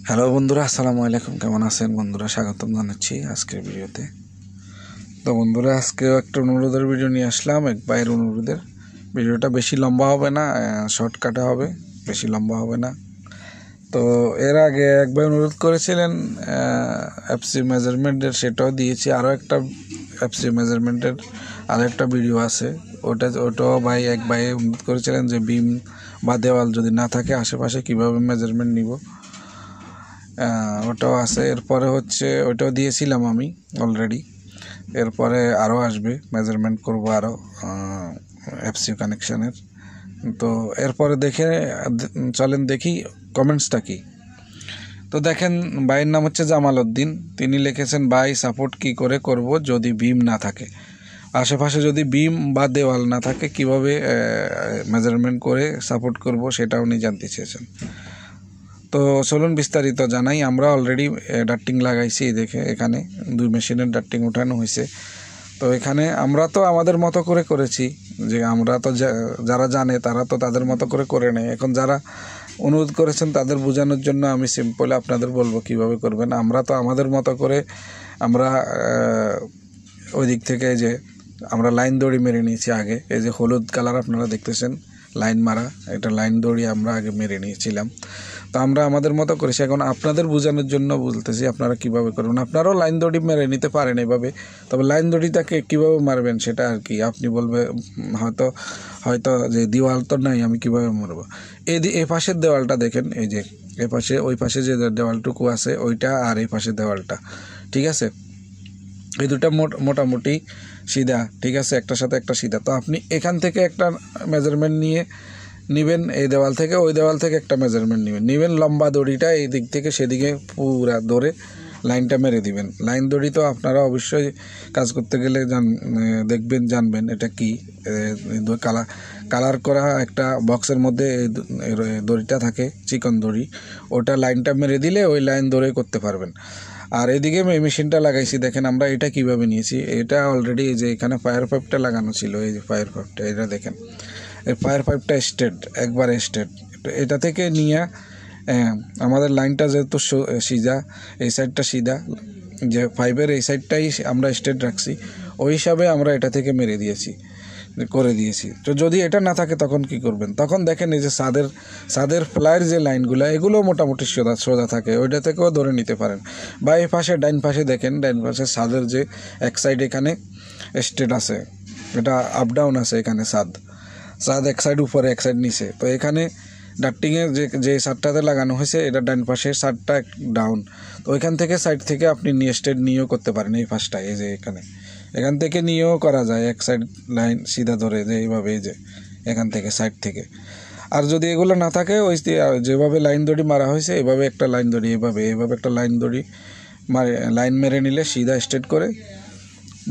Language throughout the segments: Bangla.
হ্যালো বন্ধুরা, আসসালামু আলাইকুম। কেমন আছেন বন্ধুরা? স্বাগতম জানাচ্ছি আজকের ভিডিওতে। তো বন্ধুরা, আজকেও একটা অনুরোধের ভিডিও নিয়ে আসলাম, এক ভাইয়ের অনুরোধের। ভিডিওটা বেশি লম্বা হবে না, শর্টকাটে হবে, বেশি লম্বা হবে না। তো এর আগে এক ভাই অনুরোধ করেছিলেন এফসি মেজারমেন্টের, সেটাও দিয়েছি। আরও একটা এফসি মেজারমেন্টের আরও একটা ভিডিও আছে, ওটাও এক ভাই অনুরোধ করেছিলেন যে বিম বা দেওয়াল যদি না থাকে আশেপাশে কীভাবে মেজারমেন্ট নিব, ওটাও আছে। এরপরে ওইটাও দিয়েছিলাম আমি অলরেডি। এরপরে আরও আসবে, মেজারমেন্ট করব আরও এফসি কানেকশানের। তো এরপরে চলেন দেখি কমেন্টসটা কি। তো দেখেন, ভাইয়ের নাম হচ্ছে জামাল উদ্দিন। তিনি লিখেছেন, ভাই সাপোর্ট কি করে করব যদি বিম না থাকে, আশেপাশে যদি বিম বা দেওয়াল না থাকে কিভাবে মেজারমেন্ট করে সাপোর্ট করব, সেটা উনি জানতে চেয়েছেন। তো চলুন বিস্তারিত জানাই। আমরা অলরেডি ডাট্টিং লাগাইছি, দেখে এখানে 2 মেশিনের ডাট্টিং উঠানো হয়েছে। তো এখানে আমরা তো আমাদের মতো করে করেছি, যে আমরা তো যারা জানে তারা তো তাদের মতো করে নেয়। এখন যারা অনুরোধ করেছেন তাদের বোঝানোর জন্য আমি সিম্পল আপনাদের বলবো কিভাবে করবেন। আমরা তো আমাদের মতো করে আমরা ওই দিক থেকে যে আমরা লাইন দড়ি মেরে নিয়েছি আগে। এই যে হলুদ কালার আপনারা দেখতেছেন লাইন মারা, এটা লাইন দড়ি আমরা আগে মেরে নিয়েছিলাম। তো আমরা আমাদের মতো করেছি। এখন আপনাদের বোঝানোর জন্য বলতেছি আপনারা কিভাবে করবেন। আপনারাও লাইন দড়ি মেরে নিতে পারেন এভাবে, তবে লাইন দড়িটাকে কীভাবে মারবেন সেটা আর কি আপনি বলবে। হয়তো যে দেওয়াল তো নাই, আমি কিভাবে মারবো। এই পাশের দেওয়ালটা দেখেন, এই যে ওই পাশে যে দেওয়ালটুকু আছে ওইটা, আর এই পাশের দেওয়ালটা, ঠিক আছে, এই দুটা মোটামুটি সিধা, ঠিক আছে, একটার সাথে একটা সিধা। তো আপনি এখান থেকে একটা মেজারমেন্ট নেবেন, এই দেওয়াল থেকে ওই দেওয়াল থেকে একটা মেজারমেন্ট নেবেন লম্বা দড়িটা এই দিক থেকে সেদিকে পুরা ধরে লাইনটা মেরে দিবেন। লাইন দড়ি তো আপনারা অবশ্যই কাজ করতে গেলে জানবেন এটা কি। কালার করা একটা বক্সের মধ্যে দড়িটা থাকে, চিকন দড়ি, ওটা লাইনটা মেরে দিলে ওই লাইন ধরে করতে পারবেন। আর এদিকে মেশিনটা লাগাইছি, দেখেন আমরা এটা কিভাবে নিয়েছি। এটা অলরেডি এই যে এখানে ফায়ার পাইপটা লাগানো ছিল, এই যে ফায়ার পাইপটা, এটা দেখেন এই ফায়ার পাইপটা একবারে স্ট্রেট। এটা থেকে নিয়ে আমাদের লাইনটা যেহেতু সিধা, এই সাইডটা সিধা, যে পাইপের এই সাইডটাই আমরা স্ট্রেট রাখছি, ওই হিসাবে আমরা এটা থেকে মেরে করে দিয়েছি। তো যদি এটা না থাকে তখন কি করবেন? তখন দেখেন এই যে ছাদের ফ্লাইয়ের যে লাইনগুলো, এগুলো মোটামুটি সোজা থাকে, ওইটা থেকেও ধরে নিতে পারেন। বা এই পাশে ডাইন পাশে দেখেন, ডাইন পাশে ছাদের যে এক সাইড এখানে স্ট্রেট আছে, এটা আপ ডাউন আছে, এখানে ছাদ এক সাইড উপরে এক সাইড নিচে। তো এখানে ডাট্টিংয়ের যে ছাদটাতে লাগানো হয়েছে, এটা ডান পাশের ছাদটা ডাউন। তো ওইখান থেকে সাইড থেকে আপনি স্ট্রেট নিয়েও করতে পারেন। এই পাশটায় এই যে এখান থেকে নিয়েও করা যায়, এক সাইড লাইন সিধা ধরে, যে এইভাবে, এই যে এখান থেকে সাইড থেকে। আর যদি এগুলো না থাকে, ওই যেভাবে লাইন দড়ি মারা হয়েছে এভাবে একটা লাইন দড়ি, এইভাবে একটা লাইন দড়ি লাইন মেরে নিলে সিধা স্ট্রেট করে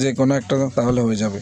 যে কোনো একটা, তাহলে হয়ে যাবে।